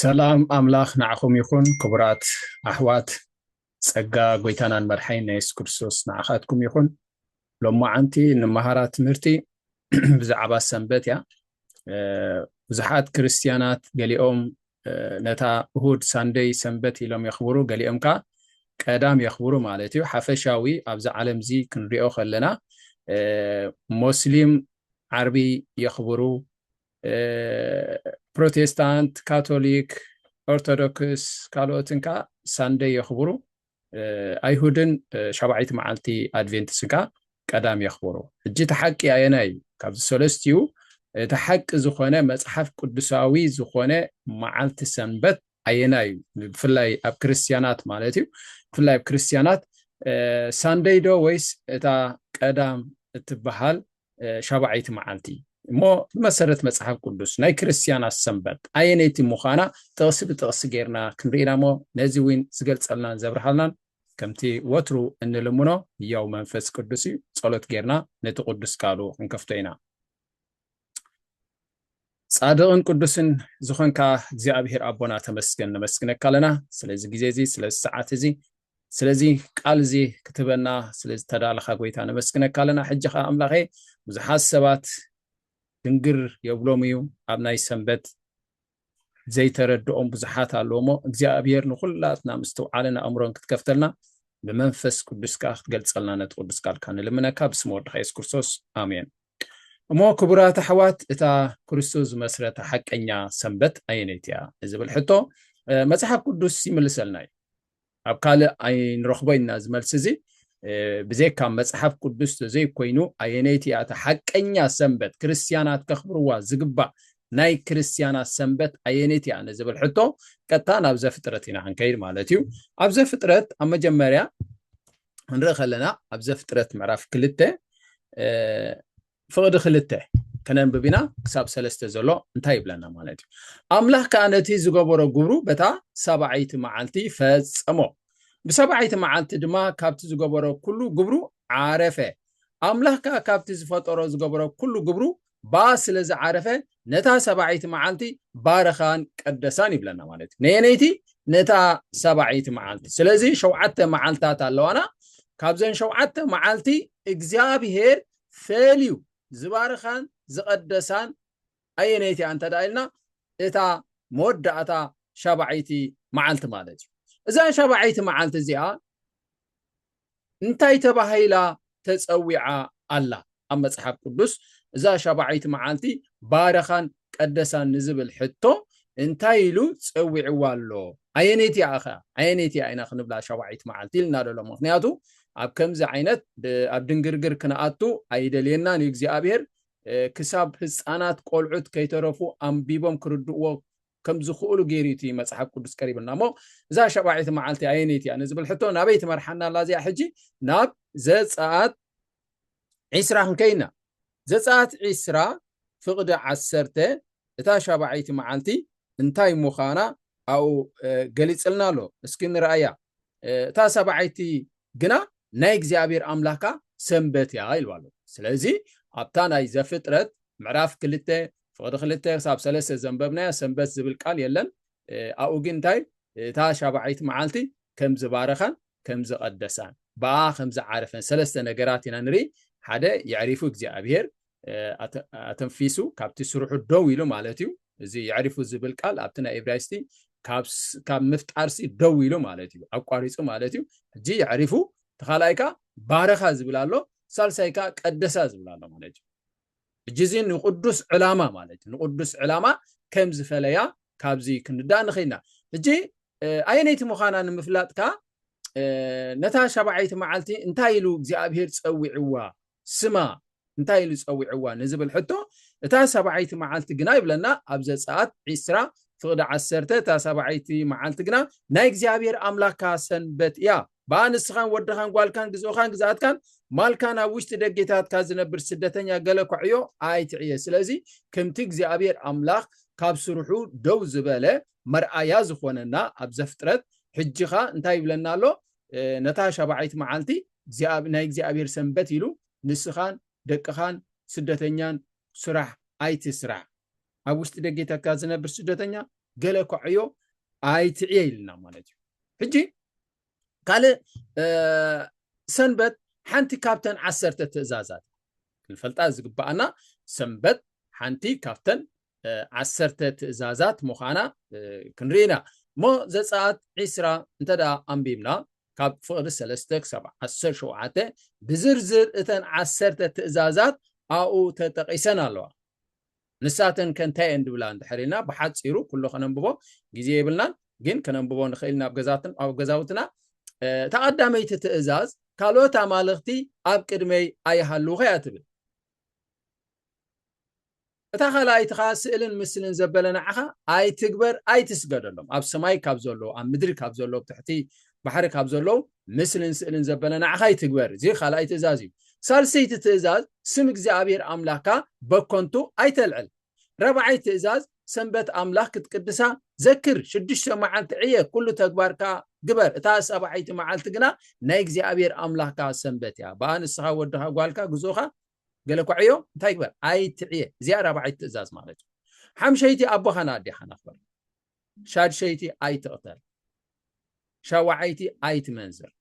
ሰላም አምላኽ ንዓኹም ይኹን ክቡራት ኣሕዋት ጸጋ ጎይታናን መድሓይን ኢየሱስ ክርስቶስ ንዓኻትኩም ይኹን ሎማዓንቲ ንመሃራ ትምህርቲ ብዛዕባ ሰንበት እያ ብዙሓት ክርስቲያናት ገሊኦም ነታ እሁድ ሳንደይ ሰንበት ኢሎም የኽብሩ ገሊኦም ከዓ ቀዳም የኽብሩ ማለት እዩ ሓፈሻዊ ኣብዚ ዓለም እዚ ክንሪኦ ከለና ሙስሊም ዓርቢ የኽብሩ ፕሮቴስታንት ካቶሊክ ኦርቶዶክስ ካልኦትን ከዓ ሳንደይ የኽብሩ ኣይሁድን ሸባዒት መዓልቲ ኣድቬንቲስን ከዓ ቀዳም የኽብሩ ሕጂ ተሓቂ ኣየናይ ካብዚ ሰለስቲኡ ተሓቂ ዝኾነ መጽሓፍ ቅዱሳዊ ዝኾነ መዓልቲ ሰንበት ኣየናይ ብፍላይ ኣብ ክርስቲያናት ማለት እዩ ብፍላይ ኣብ ክርስቲያናት ሳንደይ ዶ ወይስ እታ ቀዳም እትበሃል ሸባዒት መዓልቲ እሞ ብመሰረት መጽሓፍ ቅዱስ ናይ ክርስቲያናት ሰንበት ኣየነይቲ ምዃና ጥቕሲ ብጥቕሲ ጌርና ክንሪኢና እሞ ነዚ እውን ዝገልጸልናን ዘብርሃልናን ከምቲ ወትሩ እንልምኖ ያው መንፈስ ቅዱስ እዩ ጸሎት ጌርና ነቲ ቅዱስ ቃሉ ክንከፍቶ ኢና ጻድቕን ቅዱስን ዝኾንካ እግዚአብሔር ኣቦና ተመስገን ነመስግነካ ኣለና ስለዚ ግዜ እዚ ስለዚ ሰዓት እዚ ስለዚ ቃል እዚ ክትበና ስለዚ ተዳለኻ ጎይታ ነመስግነካ ኣለና ሕጂ ኸ ኣምላኸ ብዙሓት ሰባት ድንግር የብሎም እዩ ኣብ ናይ ሰንበት ዘይተረድኦም ብዙሓት ኣለዎሞ እግዚአብሔር ንኹላትና ምስትውዓልን ኣእምሮን ክትከፍተልና ብመንፈስ ቅዱስካ ክትገልጸልና ነቲ ቅዱስ ቃልካ ንልምነካ ብስም ወድኻ ኢየሱስ ክርስቶስ ኣሜን እሞ ክቡራት ኣሕዋት እታ ክርስቶስ ዝመስረታ ሓቀኛ ሰንበት ኣየነይቲ እያ ዝብል ሕቶ መጽሓፍ ቅዱስ ይምልሰልና እዩ ኣብ ካልእ ኣይንረኽቦ ኢና ዝመልሲ እዚ ብዘይካ መጽሓፍ ቅዱስ ዘይኮይኑ ኣየነይቲ እያ እታ ሓቀኛ ሰንበት ክርስቲያናት ከኽብርዋ ዝግባእ ናይ ክርስቲያናት ሰንበት ኣየነይቲ እያ ንዝብል ሕቶ ቀጥታ ናብ ዘፍጥረት ኢና ክንከይድ ማለት እዩ ኣብ ዘፍጥረት ኣብ መጀመርያ ንርኢ ከለና ኣብ ዘፍጥረት ምዕራፍ 2 ፍቕዲ 2 ከነንብብ ኢና ክሳብ 3 ዘሎ እንታይ ይብለና ማለት እዩ ኣምላኽ ከዓ ነቲ ዝገበሮ ግብሩ በታ ሰብዓይቲ መዓልቲ ፈጸሞ ብሰብዓይቲ መዓልቲ ድማ ካብቲ ዝገበሮ ኩሉ ግብሩ ዓረፈ ኣምላኽ ከዓ ካብቲ ዝፈጠሮ ዝገበሮ ኩሉ ግብሩ ስለ ዝዓረፈ ነታ ሰብዓይቲ መዓልቲ ባረኻን ቀደሳን ይብለና ማለት እዩ ነየነይቲ ነታ ሰብዓይቲ መዓልቲ ስለዚ ሸውዓተ መዓልታት ኣለዋና ካብዘን ሸውዓተ መዓልቲ እግዚአብሔር ፈልዩ ዝባረኻን ዝቀደሳን ኣየነይቲ እንተ ዳኢልና እታ መወዳእታ ሸብዓይቲ መዓልቲ ማለት እዩ እዛ ሸብዓይቲ መዓልቲ እዚኣ እንታይ ተባሂላ ተጸዊዓ ኣላ ኣብ መጽሓፍ ቅዱስ እዛ ሸብዓይቲ መዓልቲ ባረኻን ቀደሳን ንዝብል ሕቶ እንታይ ኢሉ ጸዊዕዋ ኣሎ ኣየነይቲ ኣኸ ኣየነይቲ ኢና ክንብላ ሸብዓይቲ መዓልቲ ኢልና ደሎ ምክንያቱ ኣብ ከምዚ ዓይነት ኣብ ድንግርግር ክነኣቱ ኣይደልየናን እግዚአብሔር ክሳብ ህፃናት ቆልዑት ከይተረፉ ኣንቢቦም ክርድእዎ ከም ዝኽእሉ ገይሪቲ መጽሓፍ ቅዱስ ቀሪብና እሞ እዛ ሸብዓይቲ መዓልቲ ኣየነይቲ እያ ንዝብል ሕቶ ናበይ ትመርሓና ኣላ እዚኣ ሕጂ ናብ ዘፀኣት 20 ክንከይድና ዘፀኣት 20 ፍቕዲ 10 እታ ሸብዓይቲ መዓልቲ እንታይ ምዃና ኣብኡ ገሊፅልና ኣሎ እስኪ ንርአያ እታ ሰብዓይቲ ግና ናይ እግዚአብሔር ኣምላኽካ ሰንበት እያ ኢልዋ ኣሎ ስለዚ ኣብታ ናይ ዘፍጥረት ምዕራፍ 2 ፍቕዲ 2 ክሳብ 3 ዘንበብናያ ሰንበት ዝብል ቃል የለን ኣብኡ ግን እንታይ እታ ሸብዓይቲ መዓልቲ ከም ዝባረኻን ከም ዝቀደሳን በኣ ከም ዝዓረፈን ሰለስተ ነገራት ኢና ንርኢ ሓደ ይዕሪፉ እግዚአብሔር ኣተንፊሱ ካብቲ ስሩሑ ደው ኢሉ ማለት እዩ እዚ ይዕሪፉ ዝብል ቃል ኣብቲ ናይ ዕብራይስቲ ካብ ምፍጣርሲ ደው ኢሉ ማለት እዩ ኣቋሪፁ ማለት እዩ ሕጂ ይዕሪፉ ተኻላይካ ባረኻ ዝብል ኣሎ ሳልሳይካ ቀደሳ ዝብል ኣሎ ማለት እዩ ሕጂ እዚ ንቅዱስ ዕላማ ማለት እዩ ንቅዱስ ዕላማ ከም ዝፈለያ ካብዚ ክንዳእ ንኽእልና ሕጂ ኣየነይቲ ምዃና ንምፍላጥካ ነታ ሸብዓይቲ መዓልቲ እንታይ ኢሉ እግዚአብሔር ፀዊዕዋ ስማ እንታይ ኢሉ ፀዊዕዋ ንዝብል ሕቶ እታ ሰብዓይቲ መዓልቲ ግና ይብለና ኣብ ዘፀኣት 20 ፍቕዲ 10 እታ ሰብዓይቲ መዓልቲ ግና ናይ እግዚአብሔር ኣምላኽካ ሰንበት እያ በኣንስኻን ወድኻን ጓልካን ግዝኡኻን ግዛኣትካን ማልካን ኣብ ውሽጢ ደጌታትካ ዝነብር ስደተኛ ገለ ኩዕዮ ኣይትዕየ ስለዚ ከምቲ እግዚአብሔር ኣምላኽ ካብ ስሩሑ ደው ዝበለ መርኣያ ዝኾነና ኣብ ዘፍጥረት ሕጂኻ እንታይ ይብለና ኣሎ ነታ ሸብዓይቲ መዓልቲ ናይ እግዚአብሔር ሰንበት ኢሉ ንስኻን ደቅኻን ስደተኛን ስራሕ ኣይትስራሕ ኣብ ውሽጢ ደጌታትካ ዝነብር ስደተኛ قال كعيو اي تعيلنا مالتي حجي قال سنبت حنتي كابتن 10 تأزازات الفلطاز قبانا سنبت حنتي كابتن 10 تأزازات مخانا كنرينا مو زصات عسرا انتدا انبيبنا كاب فقر سلستك 7 10 شوعته بزرزر اتن 10 تأزازات او تتقيسن الله نساتن كنتاي اندبلا اندحرينا بحصيرو كله خننبو غزي يبلنا جن كننبو نخيلنا بغزاتن او غزاوتنا تقدمي تتأزاز كالوتا مالختي اب قدمي ايحلو خياتبل اتخلاي تخاسلن مسلن زبلنا عخا اي تكبر اي تسجدلهم اب سماي كابزولو ام مدر كابزولو تحتي بحر كابزولو مسلن سلن زبلنا عخا اي تكبر زي خلاي تزازي سالسي تتأزاز سم እግዚአብሔር አምላካ በኮንቱ አይተልዕል ربعي تأزاز سنبت أملاك تقدسا ذكر شدش معالت عيه كل تكبارك قبر تاس أبعيت معالت قنا نايك أبير أملاك سنبت يا بان السخا ودها قالك جزوخا قالك عيو تايكبر أي تعيه زيارة ربعي تأزاز مالك حم شيتي أبو خنادي حنخبر شاد شيتي أي تقتل شاوعيتي أي تمنزر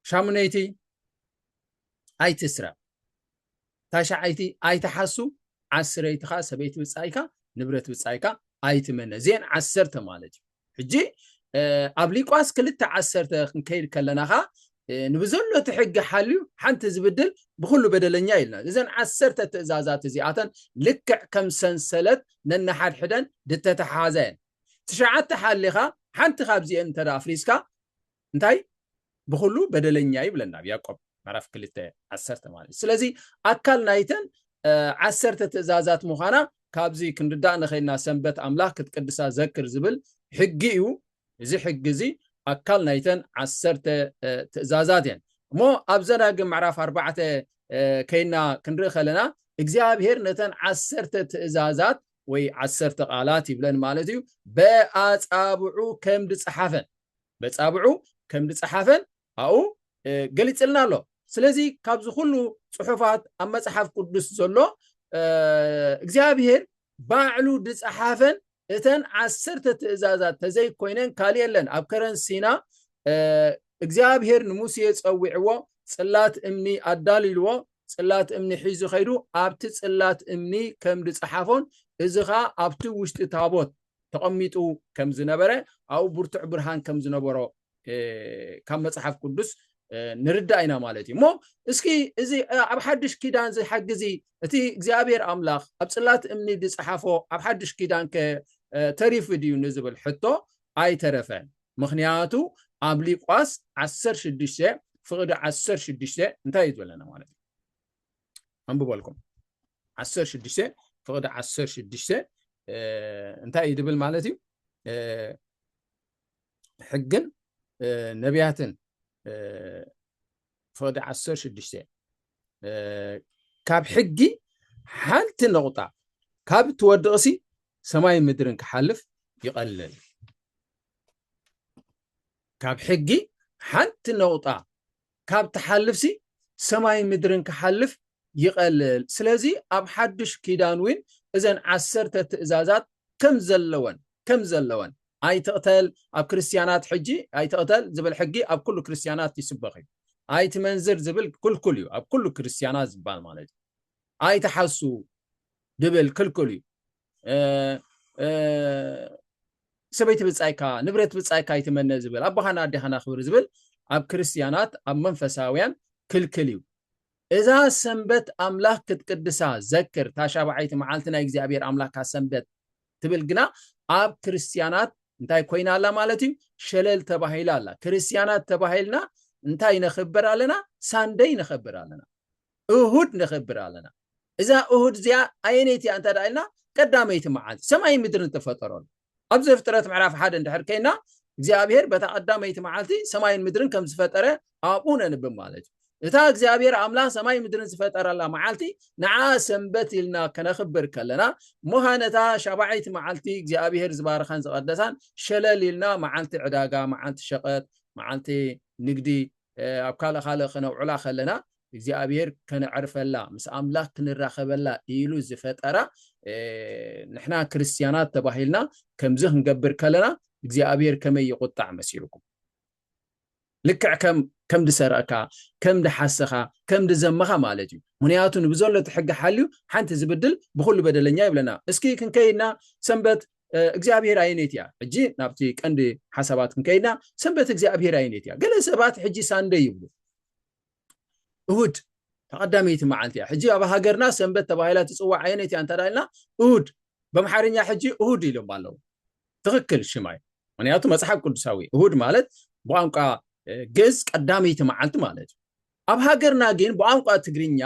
شامنيتي أي تسرع تاشعيتي أي تحسو عسريت خاص بيت بصايكا نبرت بصايكا أي تمنى زين عسرت مالتي حجي قبلي قاس كلت عسرت كير كلناها نبزلو تحق حالو حنت زبدل بخلو بدلنيا يلنا اذا عسرت تأزازات زياتن لكع كم سنسلت ننحد حدن دتتحازين تشعت حالها حنت خابزي انت افريسكا انتي بخلو بدلنيا يبلنا بيعقوب معرف كلته 10 ማለት ስለዚህ አካል ናይተን 10 ትእዛዛት መሆና ካብዚ ክንድዳ ነኸይና ሰንበት አምላክ ክትቅድሳ ዘክር ዝብል ሕጊኡ እዚ ሕጊዚ አካል ናይተን 10 ትእዛዛት ያን ሞ አብዘና ግን معرف 4 ከይና ክንሪ ኸለና እግዚአብሔር ነተን 10 ትእዛዛት ወይ 10 ቃላት ይብለን ማለት እዩ በአጻብዑ ከምድ ጽሐፈን በጻብዑ ከምድ ጽሐፈን አው ገሊጽልና አሎ ስለዚህ ካብዚ ሁሉ ጽሑፋት ኣብ መጽሐፍ ቅዱስ ዘሎ እግዚአብሔር ባዕሉ ድጽሐፈን እተን 10 ትእዛዛት ተዘይ ኮይነን ካልየለን ኣብ ከረንሲና እግዚአብሔር ንሙሴ ጸዊዕዎ ጽላት እምኒ ኣዳሊልዎ ጽላት እምኒ ሒዙ ኸይዱ ኣብቲ ጽላት እምኒ ከም ድጽሐፎን እዝኻ ኣብቲ ውሽጢ ታቦት ተቐሚጡ ከም ዝነበረ ኣብ ብርቱዕ ብርሃን ከም ዝነበሮ ካብ መጽሐፍ ቅዱስ نردائنا مالتي مو اسكي ازي اب حدش كيدان زي حجزي اتي እግዚአብሔር አምላክ ابصلات امني دي صحافو اب حدش كيدان ك تريف ديو نزبل حتو اي ترفن مخنياتو ابلي قاس 10 6 فقد 10 6 انتي يزولنا مالتي انببلكم 10 6 فقد 10 6 انتي يدبل مالتي حقن نبياتن فقد 10 6 كاب حقي حالت النقطة كاب تودقسي سماي مدرن كحلف يقلل كاب حقي حالت النقطة كاب تحلفسي سماي مدرن كحلف يقلل سلازي اب حدش كيدانوين اذن 10 تأزازات كم زلون اي تقتل اب كريستيانات حجي اي تقتل زبل حقي اب كل كريستيانات يسبخي اي تمنزر زبل كل اب كل كريستيانات زبال مالتي اي تحسو دبل كل سبيت بصايكا نبرت بصايكا يتمنى زبل ابخانا ادخنا خبر زبل اب كريستيانات اب منفساويان كلكليو اذا سنبت املاك تقدسا ذكر تاشابعيت معالتنا እግዚአብሔር አምላካ ሰንበት ትብልግና اب كريستيانات انتاي كوينا الله مالتي شلل تباهيلا الله كريستيانات تباهيلنا انتاي نخبر علينا ساندي نخبر علينا اهود نخبر علينا اذا اهود زيا اينيتي انت دايلنا قداميت معاد سماي مدر تفطرون ابز فترات معرف حد اندحر كينا እግዚአብሔር በተቀዳመይት معالتي سماي مدرن كم زفطره ابونا نب مالتي اتا እግዚአብሔር አምላክ ሰማይ ምድርን ዝፈጠረላ ማዓልቲ ንዓ ሰንበት ኢልና ከነኽብር ከለና ሞሃነታ ሻባዓይት ማዓልቲ እግዚአብሔር ዝባረኻን ዝቀደሳን ሸለል ኢልና ማዓልቲ ዕዳጋ ማዓልቲ ሸቀጥ ማዓልቲ ንግዲ ኣብ ካለ ካለ ከነውዕላ ከለና እግዚአብሔር ከነዕርፈላ ምስ አምላክ ክንራኸበላ ኢሉ ዝፈጠራ ንሕና ክርስቲያናት ተባሂልና ከምዚ ክንገብር ከለና እግዚአብሔር ከመይ ይቁጣዕ መሲልኩም ልክዕ ከም ድሰረካ ከም ድሓሰኻ ከም ድዘመኻ ማለት እዩ ምክንያቱ ንብዘሎ ትሕጊ ሓልዩ ሓንቲ ዝብድል ብኩሉ በደለኛ ይብለና እስኪ ክንከይድና ሰንበት እግዚአብሔር አይነት ያ ሕጂ ናብቲ ቀንዲ ሓሳባት ክንከይድና ሰንበት እግዚአብሔር አይነት ያ ገለ ሰባት ሕጂ ሳንደ ይብሉ እሁድ ተቀዳሚት መዓልቲ ያ ሕጂ ኣብ ሃገርና ሰንበት ተባሂላ ትጽዋዕ አይነት ያ እንተዳልና እሁድ በመሓርኛ ሕጂ እሁድ ኢሎም ኣለው ትክክል ሽማይ ምክንያቱ መጽሓፍ ቅዱሳዊ እሁድ ማለት በቋንቋ ግዕዝ ቀዳሚት መዓልቲ ማለት ኣብ ሃገርና ግን በቋንቋ ትግርኛ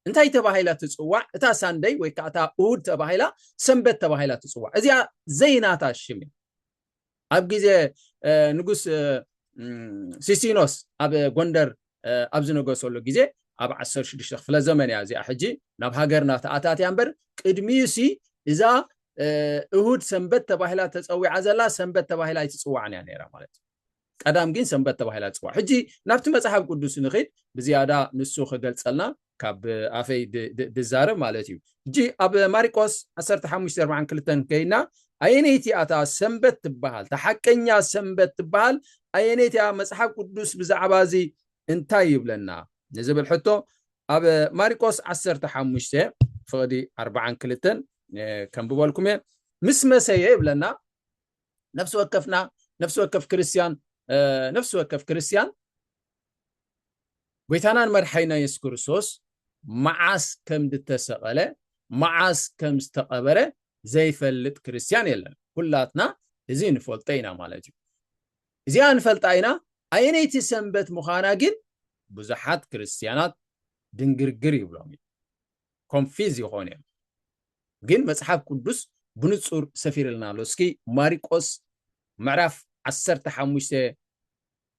እንታይ ተባሂላ ትጽዋዕ እታ ሳንደይ ወይ ከዓ እታ እሁድ ተባሂላ ሰንበት ተባሂላ ትጽዋዕ እዚኣ ዘይናታ ሽም ኣብ ግዜ ንጉስ ሲሲኖስ ኣብ ጎንደር ኣብ ዝነገሰሉ ግዜ ኣብ 16 ክፍለ ዘመን ያ እዚኣ ሕጂ ናብ ሃገርና ተኣታትያ እምበር ቅድሚዩሲ እዛ እሁድ ሰንበት ተባሂላ ተጸዊዓ ዘላ ሰንበት ተባሂላ ይትጽዋዕን ያ ነይራ ማለት ቀዳም ግን ሰንበት ተባሂላ ትጽዋዕ ሕጂ ናብቲ መጽሓፍ ቅዱስ ንኺድ ብዝያዳ ንሱ ክገልጸልና ካብ ኣፈይ ድዛረብ ማለት እዩ ሕጂ ኣብ ማርቆስ 15:42 ከይና ኣየነይቲ ኣታ ሰንበት ትበሃል ተሓቀኛ ሰንበት ትበሃል ኣየነይቲ መጽሓፍ ቅዱስ ብዛዕባ እዚ እንታይ ይብለና ንዝብል ሕቶ ኣብ ማርቆስ 15 ፍቅዲ 42 ከም ብበልኩም ምስ መሰየ ይብለና ነፍስ ወከፍ ክርስቲያን ጎይታናን መድሓይና ኢየሱስ ክርስቶስ መዓስ ከም ድተሰቀለ መዓስ ከም ዝተቀበረ ዘይፈልጥ ክርስቲያን የለን ኩላትና እዚ ንፈልጦ ኢና ማለት እዩ እዚኣ ንፈልጣ ኢና ኣየነይቲ ሰንበት ምዃና ግን ብዙሓት ክርስቲያናት ድንግርግር ይብሎም ኮንፊዝ ይኾን እዮም ግን መጽሓፍ ቅዱስ ብንጹር ሰፊርልና ኣሎ እስኪ ማርቆስ ምዕራፍ 15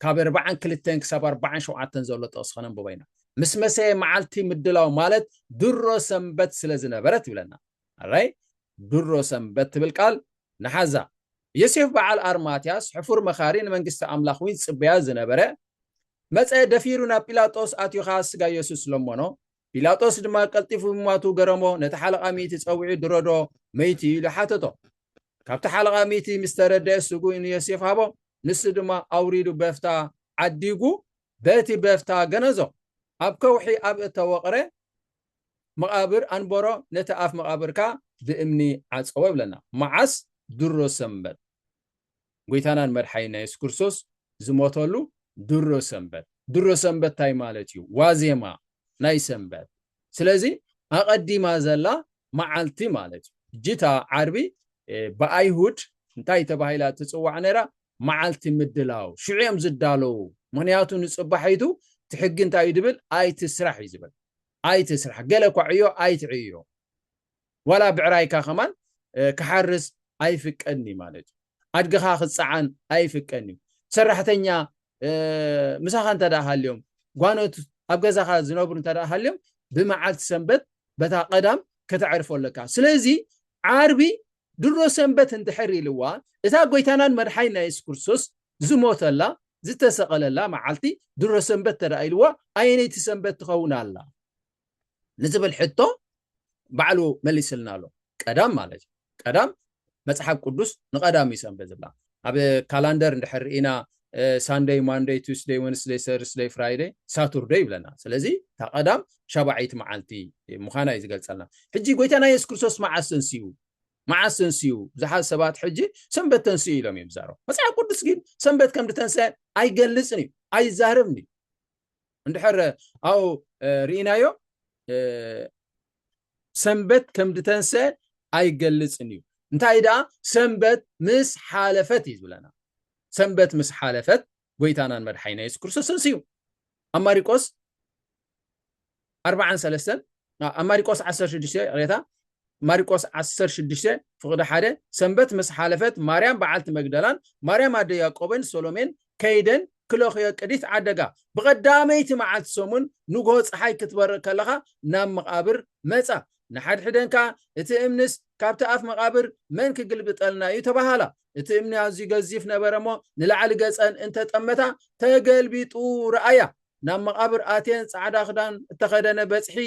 ካብ 42 ክሳብ 47 ዘሎ ጠቕስኸነ ንብበይና ምስ መሰየ መዓልቲ ምድላው ማለት ድሮ ሰንበት ስለ ዝነበረት ይብለና ኣራይ ድሮ ሰንበት ትብል ቃል ንሓዛ ዮሴፍ በዓል አርማትያስ ሕፉር መኻሪ ንመንግስቲ ኣምላኽ ወይ ጽበያ ዝነበረ መፀ ደፊሩ ናብ ጲላጦስ ኣትዩኻ ስጋ ኢየሱስ ለሞኖ ጲላጦስ ድማ ቀልጢፉ ማቱ ገረሞ ነቲ ሓለቓ ሚእቲ ፀዊዑ ድሮዶ መይቲ ኢሉ ሓተቶ ካብቲ ሓለቓ ሚእቲ ምስ ተረድአ ስጉ ንዮሴፍ ሃቦ ንሱ ድማ ኣውሪዱ በፍታ ዓዲጉ በቲ በፍታ ገነዞ ኣብ ከውሒ ኣብ እተወቕረ መቃብር አንበሮ ነቲ ኣፍ መቃብርካ ብእምኒ ዓፀወ ይብለና መዓስ ድሮ ሰንበት ጎይታናን መድሓይና ኢየሱስ ክርስቶስ ዝሞተሉ ድሮ ሰንበት ታይ ማለት እዩ ዋዜማ ናይ ሰንበት ስለዚ ኣቀዲማ ዘላ መዓልቲ ማለት እዩ ጅታ ዓርቢ በአይሁድ እንታይ ተባሂላ ትጽዋዕ ነራ መዓልቲ ምድላው ሽዑም ዝዳለው ምክንያቱ ንጽባሒቱ ትሕጊ እንታይ ይድብል ኣይትስራሕ ይዝብል ኣይትስራሕ ገለ ኳዕዮ ኣይትዕዮ ወላ ብዕራይካ ከማን ክሓርስ ኣይፍቀድኒ ማለት እዩ ኣድግኻ ክፅዓን ኣይፍቀድኒ ሰራሕተኛ ምሳኻ እንተዳሃልዮም ጓኖት ኣብ ገዛኻ ዝነብሩ እንተዳሃልዮም ብመዓልቲ ሰንበት በታ ቀዳም ከተዕርፈለካ ስለዚ ዓርቢ ድሮ ሰንበት እንድሕር ኢልዋ እታ ጎይታናን መድሓይና ኢየሱስ ክርስቶስ ዝሞተላ ዝተሰቀለላ መዓልቲ ድሮ ሰንበት ተዳኢልዋ ኣየነይቲ ሰንበት ትኸውን ኣላ ንዝብል ሕቶ ባዕሉ መሊስልና ኣሎ ቀዳም ማለት ቀዳም መጽሓፍ ቅዱስ ንቀዳም ይሰንበት ዝብላ ኣብ ካላንደር እንድሕር ኢና ሳንደይ ማንደይ ቱስደይ ወንስደይ ሰርስደይ ፍራይደይ ሳቱርደይ ይብለና ስለዚ ተቀዳም ሻባዒት መዓልቲ ምዃና እዩ ዝገልጸልና ሕጂ ጎይታና ኢየሱስ ክርስቶስ መዓስ ተንስዩ ብዙሓት ሰባት ሕጂ ሰንበት ተንስዩ ኢሎም እዮም ዛረቡ መጽሓፍ ቅዱስ ግን ሰንበት ከም ድተንስአ ኣይገልጽን እዩ ኣይዛረብን እዩ እንድሕር ኣው ርኢናዮ ሰንበት ከም ድተንስአ ኣይገልጽን እዩ እንታይ ደኣ ሰንበት ምስ ሓለፈት እዩ ዝብለና ሰንበት ምስ ሓለፈት ጎይታናን መድሓይና ኢየሱስ ክርስቶስ ተንስዩ ኣማሪቆስ 43 ኣማሪቆስ 16 ሬታ ማርቆስ 16 ፍቅዲ 1 ሰንበት ምስ ሓለፈት ማርያም በዓልቲ መግደላን ማርያም ኣደ ያዕቆብን ሶሎሜን ከይደን ክለኽዮ ቅዲት ዓደጋ ብቀዳመይቲ መዓልቲ ሰሙን ንጎሆ ፀሓይ ክትበርቕ ከለኻ ናብ መቃብር መፃ ንሓድሕደንካ እቲ እምንስ ካብቲ ኣፍ መቃብር መን ክግልብጠልና እዩ ተባሃላ እቲ እምኒ ኣዝዩ ገዚፍ ነበረ እሞ ንላዕሊ ገፀን እንተጠመታ ተገልቢጡ ረኣያ ናብ መቃብር ኣቴን ጻዕዳ ክዳን እተኸደነ በጽሒ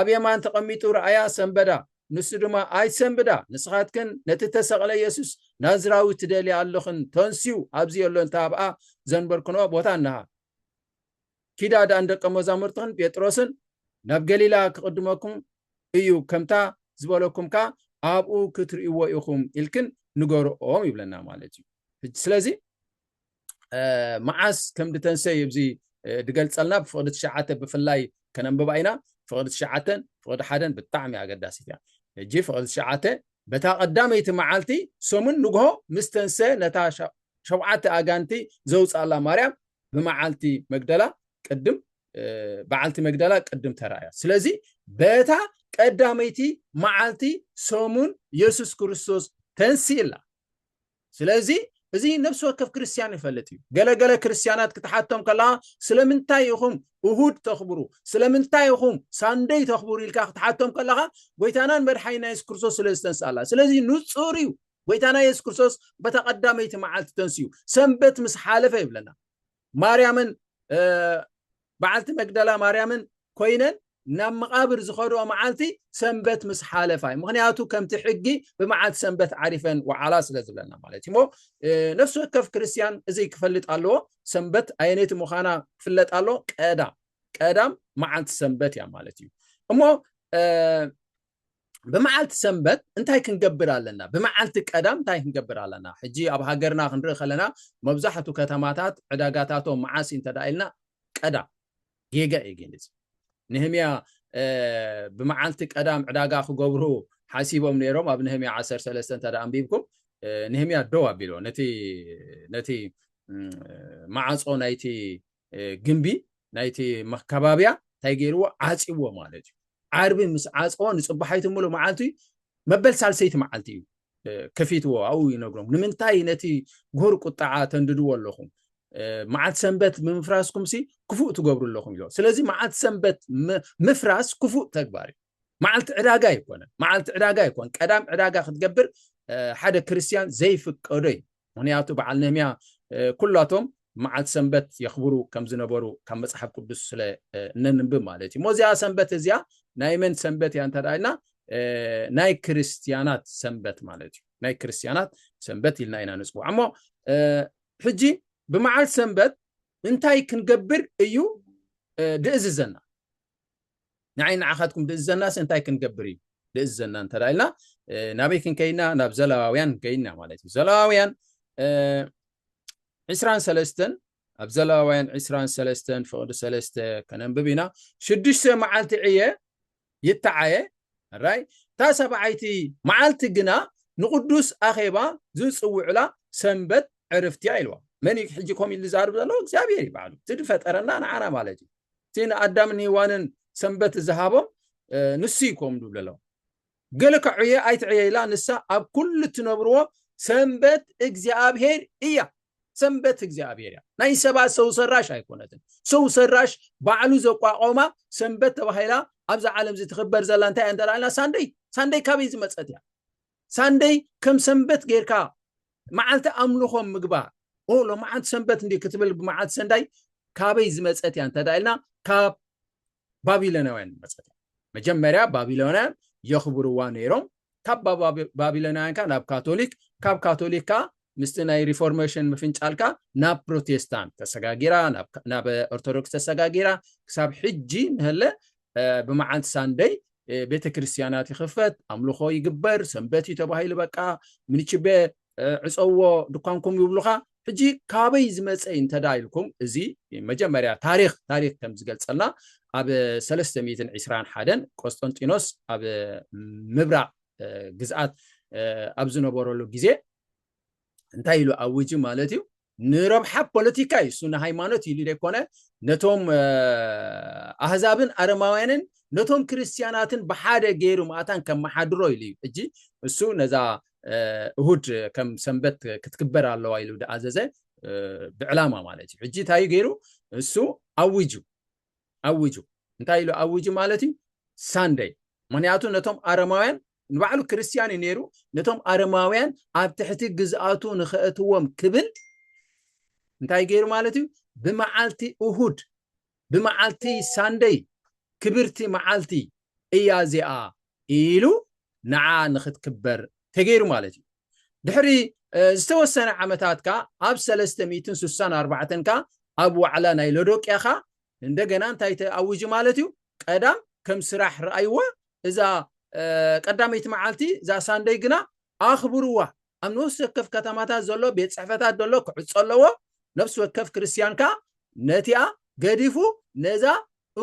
ኣብ የማን ተቐሚጡ ረኣያ ሰንበዳ ንሱ ድማ ኣይ ሰንበዳ ንስኻትክን ነቲ ተሰቕለ ኢየሱስ ናዝራዊ ትደልያ ኣለኽን ተንሲው ኣብዚ ኣሎ እንታብኣ ዘንበርክኖ ቦታ እናሃ ኪዳ ዳን ደቀ መዛሙርትን ጴጥሮስን ናብ ገሊላ ክቅድመኩም እዩ ከምታ ዝበለኩምካ ኣብኡ ክትርእይዎ ኢኹም ኢልክን ንገርኦም ይብለና ማለት እዩ ስለዚ መዓስ ከም ድተንሰይ ኣብዚ ድገልጸልና ብፍቅዲ ትሽዓተ ብፍላይ ከነንብባ ኢና ፍቅዲ ትሽዓተን ፍቅዲ ሓደን ብጣዕሚ ኣገዳሲት እያ እጂ ፍቅዲ ትሽዓተ በታ ቀዳመይቲ መዓልቲ ሶምን ንግሆ ምስተንሰ ነታ ሸውዓተ ኣጋንቲ ዘውፃላ ማርያም ብመዓልቲ መግደላ ቅድም በዓልቲ መግደላ ቅድም ተራእያ ስለዚ በታ ቀዳመይቲ መዓልቲ ሶሙን ኢየሱስ ክርስቶስ ተንሲላ ስለዚ እዚ ነፍስ ወከፍ ክርስቲያን ይፈልጥ እዩ ገለገለ ክርስቲያናት ክትሓቶም ከላ ስለምንታይ ኢኹም እሁድ ተኽብሩ ስለምንታይ ኢኹም ሳንደይ ተኽብሩ ኢልካ ክትሓቶም ከላኻ ጎይታናን መድሓኒና ኢየሱስ ክርስቶስ ስለዝተንሳላ ስለዚ ንጹር እዩ ጎይታና ኢየሱስ ክርስቶስ በታ ቀዳመይቲ መዓልቲ ተንስዩ ሰንበት ምስ ሓለፈ ይብለና ማርያምን በዓልቲ መግደላ ማርያምን ኮይነን ናብ መቃብር ዝኸድኦ መዓልቲ ሰንበት ምስ ሓለፈ ምክንያቱ ከምቲ ሕጊ ብመዓልቲ ሰንበት ዓሪፈን ወዓላ ስለዝብለና ማለት እዩ ነፍስ ወከፍ ክርስቲያን እዚ ክፈልጥ ኣለዎ ሰንበት ኣየነይቲ ምዃና ክፍለጥ ኣሎ ቀዳም መዓልቲ ሰንበት እያ ማለት እዩ እሞ بمعالت سنبت انتاي كنقبر علينا بمعالت قدام انتاي كنقبر علينا حجي اب هاجرنا خنري خلنا مبزحته كتماتات عداغاتاتو معاسي انت دايلنا قدا ييغا ايغينز نهميا بمعالت قدام عداغا خغبرو حاسيبهم نيروم اب نهميا 13 انت دا انبيبكم نهميا دوا بيلو نتي معاصو نايتي جنبي نايتي مخكبابيا تايغيرو عاصيو مالتي عربي مس عاصون صبحيت مولو معالتي مبل سالسيت معالتي كفيتو او ينغرم نمنتاي نتي غور قطعه تنددو لكم معالت سنبت منفراسكم سي كفو تغبروا لكم يلو سلازي معالت سنبت مفراس كفو تغباري معالت عداغا يكون قدام عداغا خدغبر حدا كريستيان زي فقدي منياتو بعلنميا كلاتهم معالت سنبت يخبروا كم زنبروا كم مصحف قدس سلا ننبب مالتي موزيا سنبت ازيا نايمن سنبت يانتا داينا ناي كريستيانات سنبت مالتي ناي كريستيانات سنبت لنا نسبوع اما حجي بمعال سنبت انتاي كنقبر ايو دئززنا نعين عخاتكم دئززنا انتاي كنقبري دئززنا انت داينا نابي كنكينا ناب زلاويان كينا مالتي زلاويان عسران سلستن أبزلاوين عسران سلستن فقد سلسته كننببينا شدش معالتي عيه يتعيه الراي تاسب عيتي معالتي جنا نقدس أخيبا زوس وعلا سنبت عرفتي عيلوا من يحجيكم اللي زارب له زابيري بعده تدفت أرنا أنا عرام عليك تين قدامني وان سنبت الذهابهم نسيكم دول له قالك عيه عيت عيه لا نسا أب كل تنبروه سنبت إجزابير إياه سنبت እግዚአብሔር ናይ ሰባ ሰው ሰራሽ አይኮነትን ሰው ሰራሽ ባዕሉ ዘቋቆማ ሰንበት ተባሂላ ኣብዛ ዓለም ዝትخبر ዘላ እንታይ እንተላልና ሳንደይ ካበይ ዝመጸት ያ ሳንደይ ከም ሰንበት ጌርካ መዓልተ አምልኾም ምግባር ሎ መዓልተ ሰንበት እንዴ ክትብል በመዓልተ ሰንደይ ካበይ ዝመጸት ያ እንተዳይልና ካብ ባቢሎናውያን መጸት መጀመሪያ ባቢሎናውያን يخبروا ነይሮም ካብ ባቢሎናውያን ካብ ካቶሊካ مستناي ريفورميشن مفنچالكا نا بروتستانت تسغاغيرا نا بأرثوذكس تسغاغيرا حساب حجي هلا بمعالت ساندي بيت كريستيانات يخفت املخو يغبر سنبتي تباهيل بقى منيچبه عصو دكانكم يبلخا حجي كابي زمصي انتدايلكم ازي مجمريا تاريخ كم زغلصلنا اب 320 حدن قسطنطينوس اب مبرا غزات ابزنبرلو غزي انتايلو اوجي مالتي نربح بوليتيكا يسون هايمانوت يلي يكونه نتوم احزابن ارماوينن نتوم كريستياناتن بحاده غيرو ماتان كم حدرو يلي اجي اسو نزا اهود كم سنبت كتكبر الله يلو دازازه بعلامه مالتي اجي تاي غيرو اسو اوجو انتايلو اوجي مالتي ساندي منياتو نتوم ارماوين نبعلو كريستياني نيرو نتوم أرماويان عب تحتي جزءاتو نخأتوهم كبل انتاي غير مالتي بمعالتي أهود بمعالتي ساندي كبرتي معالتي إيازيا إيلو نعا نخد كبر تغيرو مالتي دحري استوسنا عمتاتك أب 364 كا أب وعلى نايلودوك ياخا እንደገና እንታይ ተአውጅ ማለትዩ ቀዳም ከም ስራሕ ረአይዋ እዛ ቀዳመይቲ መዓልቲ ዛ ሳንደይ ግና አኽብሩዋ ኣብ ነፍስ ወከፍ ከተማታት ዘሎ ቤት ጽሕፈታት ዘሎ ክዕጸለዎ ነፍስ ወከፍ ክርስቲያንካ ነቲያ ገዲፉ ነዛ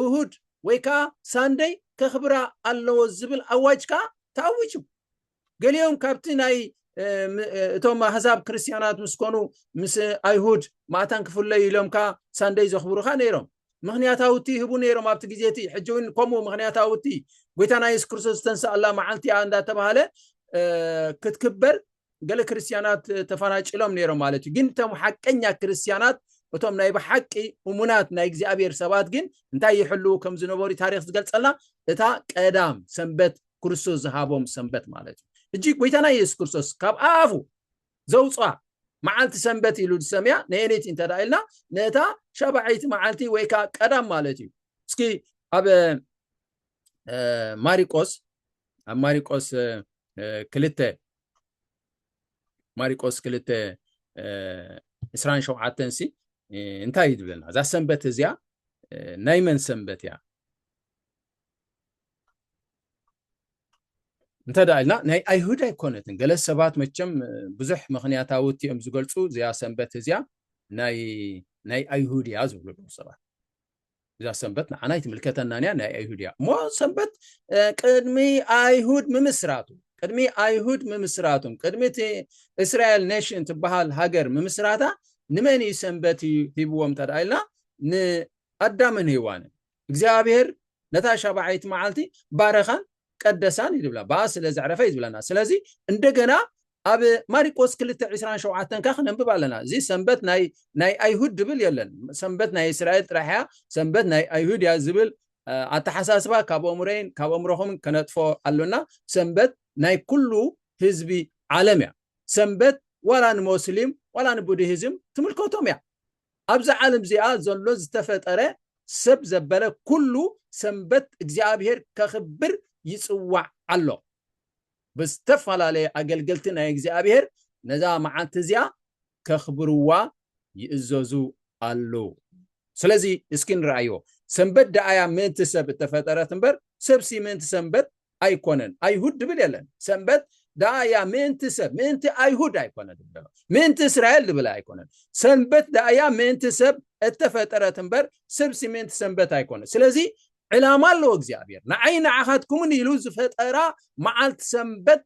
እሁድ ወይካ ሳንደይ ከኽብራ ኣለዎ ዝብል አዋጅካ ተአውጁ ገሊዮም ካብቲ ናይ እቶም አሕዛብ ክርስቲያናት ምስኮኑ ምስ አይሁድ ማታን ክፍለይ ኢሎምካ ሳንደይ ዘኽብሩኻ ነይሮም ምኽንያታውቲ ህቡ ነይሮም ኣብቲ ግዜቲ ሕጂውን ከምኡ ምኽንያታውቲ ጎይታና ኢየሱስ ክርስቶስ ተንሳኣላ መዓልቲ እንዳተባሃለ ክትክበር ገለ ክርስቲያናት ተፈናጭሎም ነይሮም ማለት እዩ ግን እቶም ሓቀኛ ክርስቲያናት እቶም ናይ ብሓቂ እሙናት ናይ እግዚአብሔር ሰባት ግን እንታይ ይሕሉ ከም ዝነበሩ ታሪክ ዝገልጸልና እታ ቀዳም ሰንበት ክርስቶስ ዝሃቦም ሰንበት ማለት እዩ እጂ ጎይታና ኢየሱስ ክርስቶስ ካብ አፉ ዘውፃ معالت سنبت يلو السميع نينيت انت دايلنا نتا شبعيت معالتي ويكا قدام مالتي اسكي اب ماريكوس كلته اسران شو عتنسي انت يدبلنا ذا سنبت زيا نايمن سنبت يا انت دايلنا ناي ايهود ايكونتن جلس سبات مچم بزح مخنياتاوتي ام زغلصو زيا سنبت زيا ناي ايهود يازو سبات زيا سنبت نعنايت ملكتنا ناي ايهود يا مو سنبت قدمي ايهود ممسراتو قدمي اسرائيل نيشن تبحال هاجر ممسراتا نمني سنبت يبوم تدايلنا ن ادمن هيوان እግዚአብሔር ነታሻ ባይት ማዓልቲ ባረኻን ቀደሳን ይብላ ባስ ለዛዕረፈ ይብላና ስለዚህ እንደገና አብ ማርቆስ 2:27 ካ خننبብ አለና እዚ ሰንበት ናይ አይሁድ ድብል የለን ሰንበት ናይ እስራኤል ጥራሕያ ሰንበት ናይ አይሁድ ያ ዝብል አተሐሳስባ ካብኦምሮኹም ከነጥፎ አለና ሰንበት ናይ ኩሉ ህዝቢ ዓለም ያ ሰንበት ወላን ሙስሊም ወላን ቡድሂዝም ትምልከቶም ያ ኣብዛ ዓለም ዚኣ ዘሎ ዝተፈጠረ ሰብ ዘበለ ኩሉ ሰንበት እግዚአብሔር ከኽብር يصوع الله بستفعل أجلجلتنا እግዚአብሔር ነዛ ማዓልት እዚያ ከኽብሩዋ ይእዘዙ አሉ ስለዚህ እስኪን ራእዮ ሰንበት ዳያ ምን ተሰብ ተፈጠረት እንበር ሰብሲ ምን ተሰንበት አይኮነን አይሁድ ድብል ያለን ሰንበት ዳያ ምን ተሰብ ምን አይሁድ አይኮነን ምን እስራኤል ድብል አይኮነን ሰንበት ዳያ ምን ተሰብ ተፈጠረት እንበር ሰብሲ ምን ተሰንበት አይኮነን ስለዚህ علامة الله እግዚአብሔር نعين عهدكم يلوز فترة معالت سنبت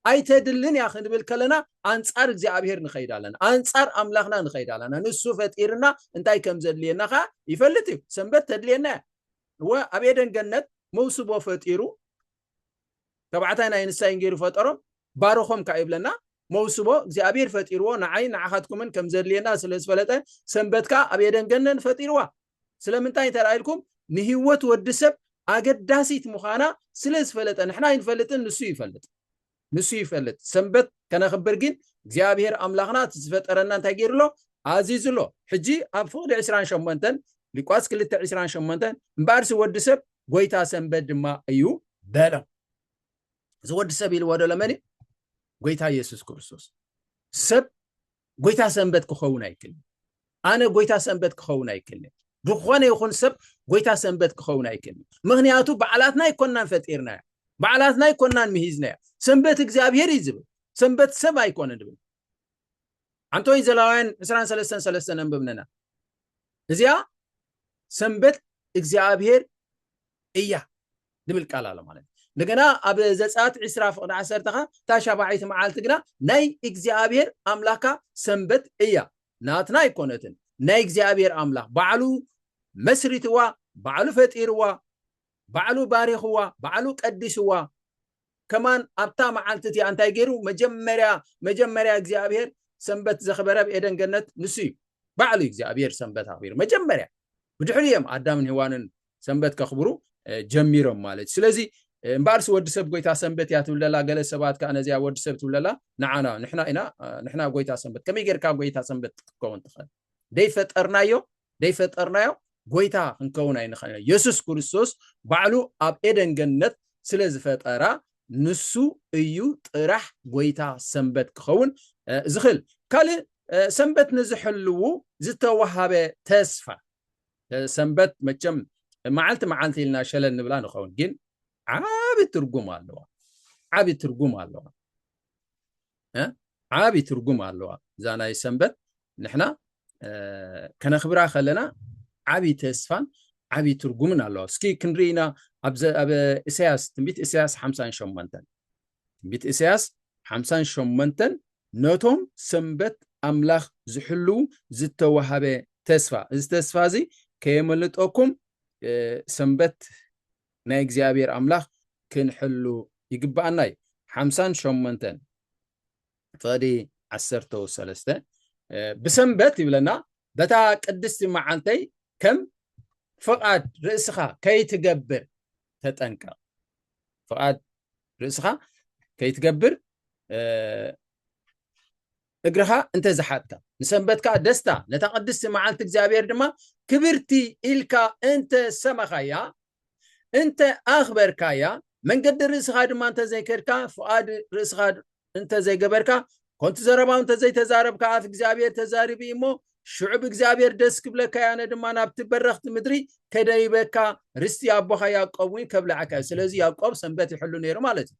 አይተድልን ያخን بالكلنا አንጻር እግዚአብሔር ንخيዳለን አንጻር አምላኽና ንخيዳለን ንሱ ፈጢርና እንታይ ከም ዘድልየናኻ ይፈልጥ ሰንበት ተድልየና ወአቤደን ገነት መውስቦ ፈጢሩ ተባዕታይና ይንሳይን ገይሩ ፈጠሮም ባረኹም ካይብለና መውስቦ እግዚአብሔር ፈጢርዎ نعين عهدكم ከም ዘድልየና ስለዝፈለጠ ሰንበትካ አቤደን ገነት ፈጢርዋ ስለምንታይ ተራይልኩም ንህይወት ወድሰብ አገዳሲት ሙኻና ስለዝፈለጠ ንሕና ይንፈልጥን ንሱ ይፈልጥ ሰንበት ከነኽብር ግን እግዚአብሔር አምላኽና ዝፈጠረና እንታይ ገይርሎ አዚዝሎ ሕጂ ኣብ ፍቅዲ 28 ሉቃስ 2:28 እምባርስ ወድሰብ ጎይታ ሰንበት ድማ እዩ በለ ዝወድሰብ ይልወዶ ለመኒ ጎይታ ኢየሱስ ክርስቶስ ሰብ ጎይታ ሰንበት ክኸውን አይክል አነ ጎይታ ሰንበት ክኸውን አይክል بخوانه يكون سب قويتا سنبت كخونا يكن مغنياتو بعلاتنا يكونن فطيرنا بعلاتنا يكونن مهيزنا سنبت እግዚአብሔር ይዝብ ሰንበት ሰብ አይኮነን ድብል አንቶ ይዘላውያን 23 እንብብነና እዚያ ሰንበት እግዚአብሔር እያ ድብል ቃል አለ ማለት እንደገና አብ ዘጻት 10 ታሻባይት መዓልት ግና ናይ እግዚአብሔር አምላካ ሰንበት እያ ናትና ይኮነትን ናይ እግዚአብሔር አምላክ ባዕሉ መስሪትዋ ባዕሉ ፈጢርዋ ባዕሉ ባሪኽዋ ባዕሉ ቀድስዋ ከማን አብታ መዓልትቲ አንታይ ገይሩ መጀመሪያ እግዚአብሔር ሰንበት ዘኽበረ በኤደን ገነት ንሱ ባዕሉ እግዚአብሔር ሰንበት አኽቢሩ መጀመሪያ ብድሕሪዮም አዳምን ሔዋንን ሰንበት ከኽብሩ ጀሚሮም ማለት ስለዚህ እምባርስ ወድሰብ ጎይታ ሰንበት ያትብለላ ገለ ሰባት ካነዚያ ወድሰብ ትብለላ ንሕና ጎይታ ሰንበት ከመይ ገርካ ጎይታ ሰንበት ትከውን ትኸል ደይ ፈጠርናዮ ጎይታ ክንከውን ኣይንኽእልን ኢየሱስ ክርስቶስ ባዕሉ ኣብ ኤደን ገነት ስለ ዝፈጠራ ንሱ እዩ ጥራሕ ጎይታ ሰንበት ክኸውን ዝኽእል ካልእ ሰንበት ንዝሕልው ዝተወሃበ ተስፋ ሰንበት መቸም መዓልቲ መዓልቲ ኢልና ሸለል ንብላ ንኸውን ግን ዓቢ ትርጉም ኣለዋ ዓቢ ትርጉም ኣለዋ ዓቢ ትርጉም ኣለዋ እዛ ናይ ሰንበት ንሕና ከነኽብራ ከለና ዓቢ ተስፋን ዓቢ ትርጉምን ኣለዋ እስኪ ክንሪኢና ኣብ ኢሳያስ ትንቢት ኢሳያስ 58 ትንቢት ኢሳያስ 58 ነቶም ሰንበት ኣምላኽ ዝሕልው ዝተወሃበ ተስፋ እዚ ተስፋ እዚ ከየመልጠኩም ሰንበት ናይ እግዚአብሔር ኣምላኽ ክንሕሉ ይግባአና 58 ፈዲ 13 بسنبت يبلنا بتا قدست معانتي كم فقاد رأسخا كي تقبر تتنكا فقاد رأسخا كي تقبر اقرها انت زحاتك نسنبتك دستا نتقدست معانتك زابير دما كبرتي إلكا انت سمخايا انت اخبر كايا من قد رأسخا دما انت زي كركا فقاد رأسخا انت زي قبركا كنت زربا انت زي تزارب كاف እግዚአብሔር ተዛሪቢ እሞ شعب እግዚአብሔር ደስ ክብለካ ያነ ድማ ናብቲ በረኽቲ ምድሪ ከደይበካ ርስቲ አቦኻ ያዕቆብን ከብላዓካ ስለዚህ ያዕቆብ ሰንበት ይሕሉ ነይሩ ማለት እዩ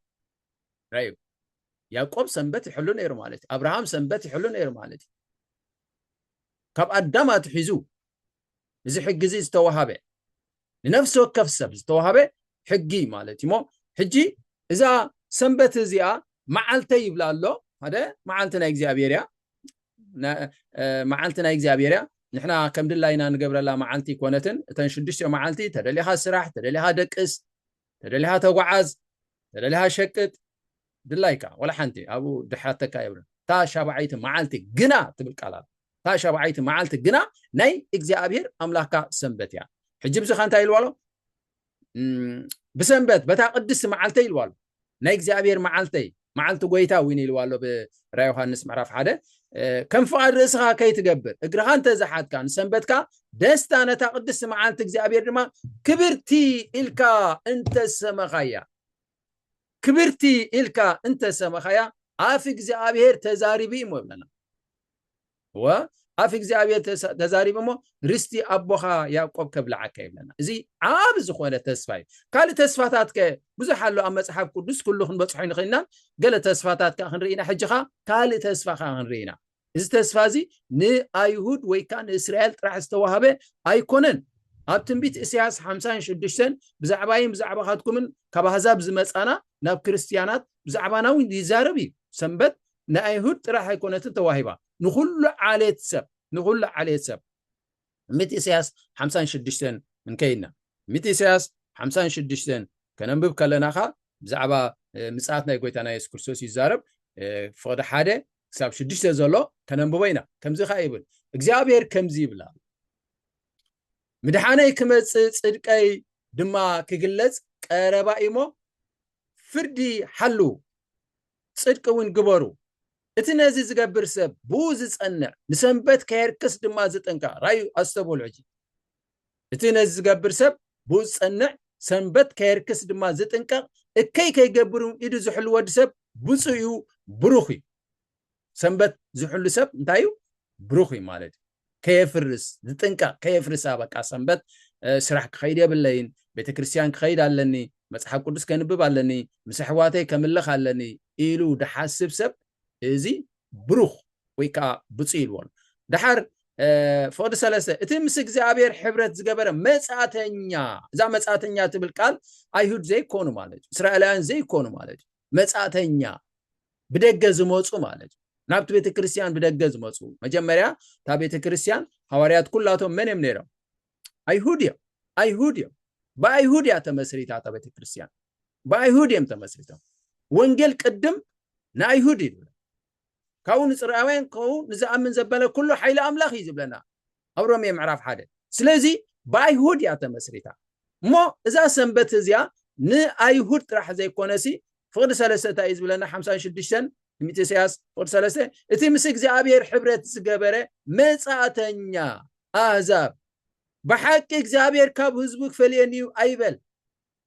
ራዩ ያዕቆብ ሰንበት ይሕሉ ነይሩ ማለት እዩ አብርሃም ሰንበት ይሕሉ ነይሩ ማለት እዩ ካብ አዳም አትሒዙ እዚ ሕጊ እዚ ዝተወሃበ ንነፍስ ወከፍ ሰብ ዝተወሃበ ሕጊ ማለት እዩ ሞ ሕጂ እዛ ሰንበት እዚኣ መዓልተ ይብላ ኣሎ هذا معلتنا إجزابيريا معلتنا إجزابيريا نحن كم دلنا نقبل الله معلتي كونتن تنشدش معلتي تدليها سراح تدليها دقس تدليها توعز تدليها شكت دلايكا ولا حنتي أبو دحاتك يبرن تا شابعيت معلتي جنا تبل كلام تا شابعيت معلتي جنا ناي إجزابير أملاكا سنبتيا حجب زخان تايل والو بسنبت بتقدس معلتي الوالو ناي إجزابير معلتي معلت قويتا وين يلوالو برا يوحنس معرف حدا كم فقد رأسها كي تقبر اقرها انت زحات كان سنبتك دستانا تقدس معلت እግዚአብሔር ድማ كبرتي إلكا انت سمخايا كبرتي إلكا انت سمخايا አፍ እግዚአብሔር ተዛሪቢ ሞብለና وአፍ እግዚአብሔር ተዛሪቢ ሞ ርስቲ አቦኻ ያዕቆብ ከብላዓካ ይብለና እዚ ዓብ ዝኾነ ተስፋይ ካል ተስፋታትከ ብዙሕ ኣሎ ኣብ መጽሓፍ ቅዱስ ኩሉ ክንበጽሖ ንኽእልና ገለ ተስፋታትከ ክንርኢና ሕጂኻ ካል ተስፋኻ ክንርኢና እዚ ተስፋ እዚ ንአይሁድ ወይ ከዓ ንእስራኤል ጥራሕ ዝተዋሃበ ኣይኮነን ኣብ ትንቢት ኢሳያስ 56 ብዛዕባይን ብዛዕባኻትኩምን ካብ ኣሕዛብ ዝመጻና ናብ ክርስቲያናት ብዛዕባናዊ ይዛረብ እዩ ሰንበት ንአይሁድ ጥራሕ ኣይኮነትን ተዋሂባ نخل عليه سب نخل عليه سب مت إسياس 56 من كينا مت إسياس 56 كننبب كلناخا بزعبا مساعتنا يقويتانا يسوع كريستوس يزارب فقد حدا حساب 6 زلو كننببينا كم زي خايبل እግዚአብሔር ከምዚ ይብላ ምድሓነይ ክመጽእ ጽድቀይ ድማ ክግለጽ ቀረባ ኢሞ ፍርዲ ሓሉ ጽድቅውን ግበሩ اتنازي زقبر سب بوز تصنع نسنبت كيركس دما زطنكا رايو استبول عجي اتنازي زقبر سب بوز تصنع سنبت كيركس دما زطنكا اكي كيقبرون ايدو زحل ود سب بوصيو بروخي سنبت زحل سب انتايو بروخي مالد كيفرس زطنكا كيفرس ابقى سنبت سرح كخيد يبلين بيت كريستيان كخيد علني مصحف قدس كنبب علني مسحواتي كملخ علني ايلو دحاسب سب ازي بروخ ويكا بصيل وال دحر فود سلاسه اتمس እግዚአብሔር ሕብረት ዝገበረ መጻተኛ እዛ መጻተኛ ትብል ቃል አይሁድ ዘይኮኑ ማለት እስራኤላውያን ዘይኮኑ ማለት መጻተኛ ብደገ ዝመጹ ማለት ናብቲ ቤተ ክርስቲያን ብደገ ዝመጹ መጀመሪያ ታ ቤተ ክርስቲያን ሐዋርያት ኩላቶም ምንም ነይሮም አይሁድ በአይሁድያ ተመስሪታ ታ ቤተ ክርስቲያን በአይሁድም ተመስሪታ ወንጌል ቅድም ናይሁድ ይብል كون إسرائيل كون نزأمن زبالة كله حيل أملاخ يزبلنا أورام يمعرف حدا سلازي بايهود ياتمسريتا مو إذا سنبت زيا ن أيهود راح زي كونسي فقد سلسة يزبلنا 56 ميتسياس فقد سلسة اتي مسك زي أبير حبرة زقبرة مساتنيا أحزاب بحق እግዚአብሔር ካብ ህዝቡ ክፈልየኒ ኣይበል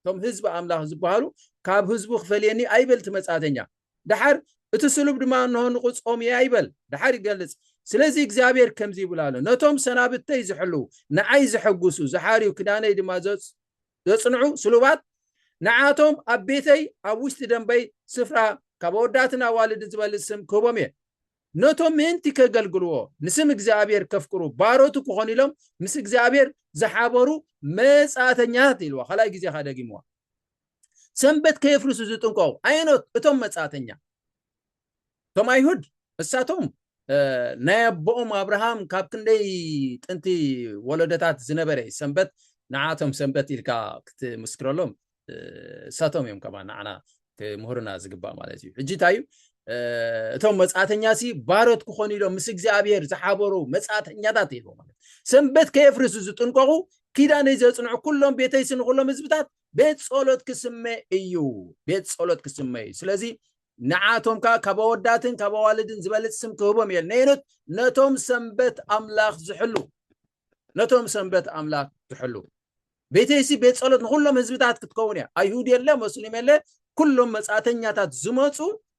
ቶም ህዝብ ኣምላኽ ዝበሃሉ ካብ ህዝቡ ክፈልየኒ ኣይበል ትመጻተኛ ድሓር እቲ ስሉብ ድማ ንሆን ቁጾም ኣይበል ድሓር ይገልጽ ስለዚህ እግዚአብሔር ከምዚ ይብላሉ ነቶም ሰናብተይ ዝሕሉ ንዓይ ዝሐጉሱ ዝሓሪው ክዳነይ ድማ ዘጽንዑ ስሉባት ንዓቶም ኣብ ቤተይ ኣብ ውሽጢ ደንበይ ስፍራ ካብ ወዳትና ዋልድ ዝበልጽ ስም ክቦም እየ ነቶም ምንቲ ከገልግልዎ ንስም እግዚአብሔር ከፍቅሩ ባሮቱ ክኾኑ ኢሎም ምስ እግዚአብሔር ዝሓበሩ መጻተኛት ኢልዋ خلای ጊዜ ካደጊምዋ ሰንበት ከየፍርሱ ዝጥንቀቁ ኣይኖት እቶም መጻተኛ ቶም ኣይሁድ እሳቶም ናይ ኣቦኦም አብርሃም ካብ ክንደይ ጥንቲ ወለደታት ዝነበረ ሰንበት ንዓቶም ሰንበት ኢልካ ክትምስክረሎም እሳቶም እዮም ከማ ንዓና ምሁርና ዝግባ ማለት እዩ ሕጂ ታዩ እቶም መጻተኛሲ ባሮት ክኾኑ ኢሎም ምስ እግዚአብሔር ዝሓበሩ መጻተኛታት ኢልዎ ማለት ሰንበት ከየፍርሱ ዝጥንቀቁ ኪዳነይ ዘጽንዑ ኩሎም ቤተይ ስንኩሎም ህዝብታት ቤት ጸሎት ክስመ እዩ ቤት ጸሎት ክስመ ስለዚ ንዓቶም ካብ ወዳትን ካብ ዋልድን ዝበልጽ ስም ክህቦም የል ነይኖት ነቶም ሰንበት አምላኽ ዝሕሉ ነቶም ሰንበት አምላኽ ዝሕሉ ቤተይሲ ቤት ጸሎት ንኩሎም ህዝብታት ክትከውን ያ አይሁድ የለ ሙስሊም የለ ኩሎም መጻተኛታት ዝመጹ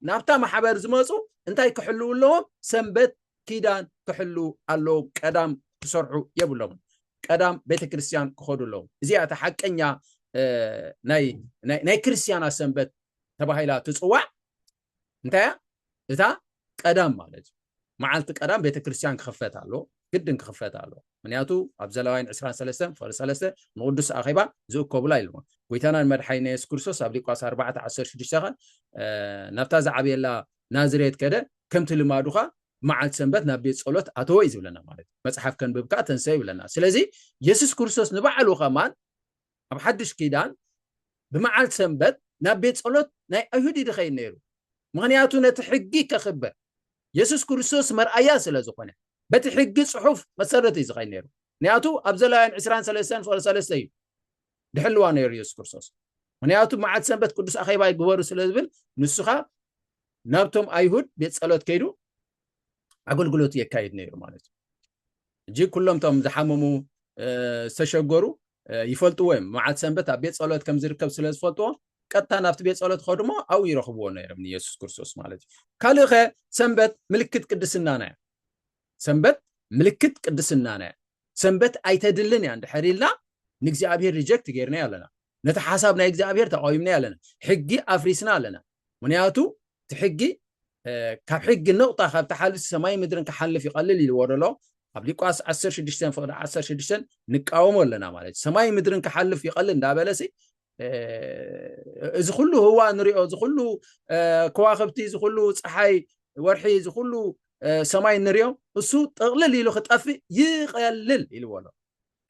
ናብታ ማሕበር ዝመጹ እንታይ ክሕልውሎም ሰንበት ኪዳን ክሕሉ አሎ ቀዳም ክሰርሑ የብሎም ቀዳም ቤተክርስቲያን ክኸዱሎም እዚኣ ተሐቀኛ ናይ ክርስቲያና ሰንበት ተባሂላ ትጽዋዕ እንታይ እታ ቀዳም ማለት መዓልቲ ቀዳም ቤተክርስቲያን ክኸፈት አሎ ግድን ክኸፈት አሎ ምክንያቱ ኣብ ዘሌዋውያን 23 ፍቅሪ 3 ንቅዱስ ኣኼባ ዝእከቡላ ኢልሞ ጎይታና መድሓይና ኢየሱስ ክርስቶስ ኣብ ሉቃስ 4:16 ናብታ ዝዓብየላ ናዝሬት ከደ ከምቲ ልማዱኻ መዓልቲ ሰንበት ናብ ቤት ጸሎት ኣተወ ይዝብለና ማለት መጽሓፍ ከንብብካ ተንሰይ ይብለና ስለዚ ኢየሱስ ክርስቶስ ንባዕሉ ኸማን ኣብ ሓድሽ ኪዳን ብመዓልቲ ሰንበት ናብ ቤት ጸሎት ናይ ኣይሁድ ይድኸይ ነይሩ ምክንያቱ ነቲ ሕጊ ከኽብር ኢየሱስ ክርስቶስ መርአያ ስለ ዝኾነ በቲ ሕጊ ጽሑፍ መሰረት እዩ ዝኸይ ነይሩ ምክንያቱ ኣብ ዘሌዋውያን 23 ፍቅሪ 3 እዩ ድሕልዋ ነይሩ ኢየሱስ ክርስቶስ ምክንያቱ መዓልቲ ሰንበት ቅዱስ ኣኼባ ይግበሩ ስለ ዝብል ንሱኻ ናብቶም ኣይሁድ ቤት ጸሎት ከይዱ አገልግሎት የካይድ ነይሩ ማለት እጂ ኩሎም ቶም ዝሓመሙ ዝተሸገሩ ይፈልጥዎ መዓልቲ ሰንበት ኣብ ቤት ጸሎት ከም ዝርከብ ስለ ዝፈልጥዎ ቀጥታ ናብቲ ቤት ጸሎት ኸድሞ ኣው ይረኽብዎ ነይሮም ኢየሱስ ክርስቶስ ማለት ካልእኸ ሰንበት ምልክት ቅድስናና እያ ሰንበት ምልክት ቅድስናና እያ ሰንበት ኣይተድልን እያ እንድሕሪልና ንእግዚአብሔር ሪጀክት ገይርና ኣለና ነቲ ሓሳብ ናይ እግዚአብሔር ተቃዊምና ኣለና ሕጊ ኣፍሪስና ኣለና ምክንያቱ እቲ ሕጊ ካብ ሕጊ ነቕጣ ካብ ተሓልፍ ሰማይ ምድርን ክሓልፍ ይቐልል ኢልዎ ደሎ ኣብ ሉቃስ 16 ፍቅሪ 16 ንቃወሞ ኣለና ማለት ሰማይ ምድርን ክሓልፍ ይቐልል እንዳበለሲ እዚ ኩሉ ህዋ ንሪኦ እዚ ኩሉ ከዋኽብቲ እዚ ኩሉ ፀሓይ ወርሒ እዚ ኩሉ ሰማይ ንሪኦ እሱ ጠቕልል ኢሉ ክጠፍእ ይቐልል ኢልዎ ኣሎ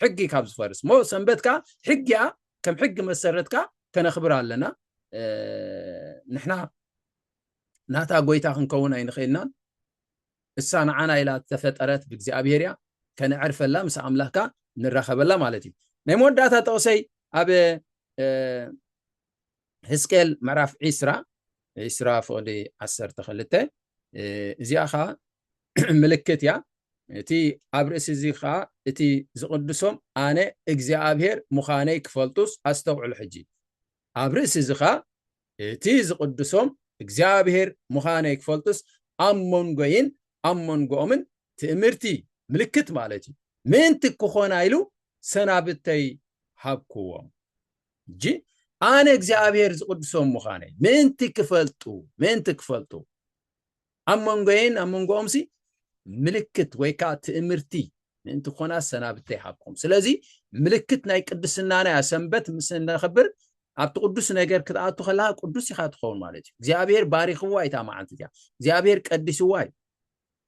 ሕጊ ካብ ዝፈርስ ሞ ሰንበትካ ሕጊያ ከም ሕጊ መሰረትካ ከነኽብር ኣለና ንሕና ናታ ጎይታ ክንከውን ኣይንኽእልናን እሳ ንዓና ኢላ ተፈጠረት ብእግዚአብሔር እያ ከነዕርፈላ ምስ ኣምላኽካ ንራኸበላ ማለት እዩ ናይ መወዳእታ ጠቕሰይ ኣብ ሕዝቅኤል ምዕራፍ 20 ፍቅዲ 12 እዚኣ ኸ ምልክት እያ እቲ ኣብ ርእሲ እዚ ኸ እቲ ዝቅድሶም ኣነ እግዚአብሔር ምዃነይ ክፈልጡስ ኣስተውዕሉ ሕጂ ኣብ ርእሲ እዚ ኸ እቲ ዝቅድሶም እግዚአብሔር ምዃነይ ክፈልጡስ ኣብ መንጎይን ኣብ መንጎኦምን ትእምርቲ ምልክት ማለት እዩ ምንቲ ክኾና ኢሉ ሰናብተይ ሃብክዎም እጂ ኣነ እግዚአብሔር ዝቅድሶም ምዃነይ ምንቲ ክፈልጡ ኣብ መንጎይን ኣብ መንጎኦምሲ ምልክት ወይ ከዓ ትእምርቲ ምንቲ ክኾና ሰናብተይ ሃብክዎም ስለዚ ምልክት ናይ ቅድስናና ያ ሰንበት ምስ ነኽብር ኣብቲ ቅዱስ ነገር ክትኣቱ ከለካ ቅዱስ ኢኻ ትኸውን ማለት እዩ እግዚአብሔር ባሪኽዋ ኢታ መዓልቲ እያ እግዚአብሔር ቀዲስዋ እዩ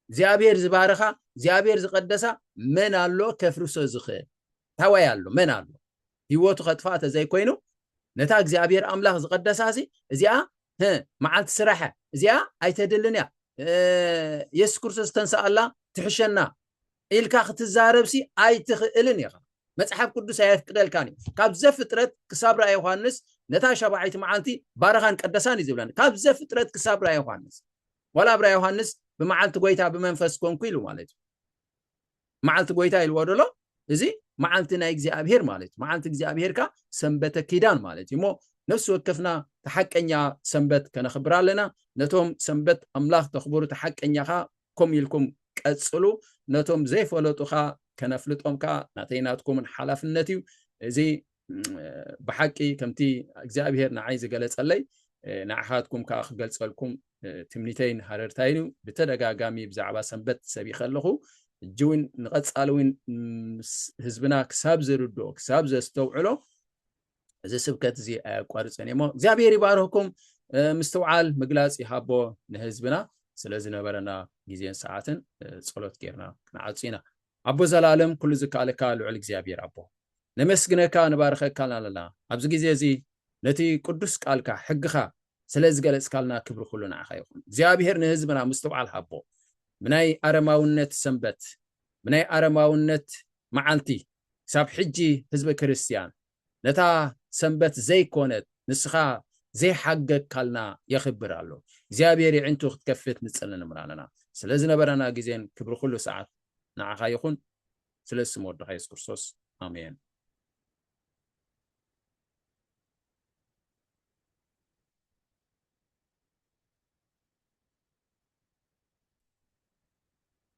እግዚአብሔር ዝባረኻ እግዚአብሔር ዝቀደሳ መን ኣሎ ከፍርሶ ዝኽእል ታዋይ ኣሎ መን ኣሎ ህይወቱ ከጥፋእ ተዘይኮይኑ ነታ እግዚአብሔር ኣምላኽ ዝቀደሳሲ እዚኣ መዓልቲ ስራሕ እዚኣ ኣይተድልን እያ ኢየሱስ ክርስቶስ ተንሳኣላ ትሕሸና ኢልካ ክትዛረብሲ ኣይትኽእልን ኢኻ መጽሐፍ ቅዱስ ኣይፍቅደልካን ካብ ዘፍጥረት ክሳብ ራእየ ዮሐንስ ነታ ሸባዓይቲ መዓልቲ ባረኻን ቀደሳን ይዝብለን ካብ ዘፍጥረት ክሳብ ራእየ ዮሐንስ ወላ ራእየ ዮሐንስ ብመዓልቲ ጎይታ ብመንፈስ ኮንኩ ኢሉ ማለት እዩ መዓልቲ ጎይታ ኢልዎ ደሎ زي معلتنا እግዚአብሔር ማለት معلت እግዚአብሔርካ ሰንበተ ኪዳን ማለት ይሞ ነፍስ ወከፍና ተሐቀኛ ሰንበት ከነخبر አለና ነቶም ሰንበት አምላክ ተخبሩ ተሐቀኛኻ ኮም ይልኩም ቀጽሉ ነቶም ዘይፈለጡኻ ከነፍልጦምካ ናተይናትኩምን ሓላፍነት እዩ እዚ بحقي كمتي እግዚአብሔር ንዓይ ዝገለጸለይ ንዓኻትኩም ካ ክገልጸልኩም ትምኒተይን ሃረርታይኑ ብተደጋጋሚ ብዛዕባ ሰንበት ሰቢ ከለኹ ጅውን ንቐጻለውን ህዝብና ክሳብ ዝርዶ ክሳብ ዘስተውዕሎ እዚ ስብከት እዚ ኣቋርጸን እሞ እግዚአብሔር ይባርክኩም ምስተውዓል ምግላጽ ይሃቦ ንህዝብና ስለዚ ነበረና ጊዜን ሰዓትን ጸሎት ጌርና ክንዓጽና አቦ ዘላለም ኩሉ ዝካለካ ልዑል እግዚአብሔር አቦ ነመስግነካ ንባርከካ ኣለና ኣብዚ ግዜ እዚ ነቲ ቅዱስ ቃልካ ሕግኻ ስለዚ ገለጽካልና ክብር ኩሉ ንዓኻ ይኹን እግዚአብሔር ንህዝብና ምስተውዓል ሃቦ ምናይ አረማውነት ሰንበት ምናይ አረማውነት መዓልቲ ሳብ ሕጂ ህዝበ ክርስቲያን ነታ ሰንበት ዘይኮነት ንስኻ ዘይሓገግካልና ይኽብር ኣሎ እግዚአብሔር ይዕንቱ ክትከፍት ንጽልን ምራለና ስለዚ ነበረና ግዜን ክብር ኩሉ ሰዓት ንዓኻ ይኹን ስለዚ ስም ወድኻ ኢየሱስ ክርስቶስ አሜን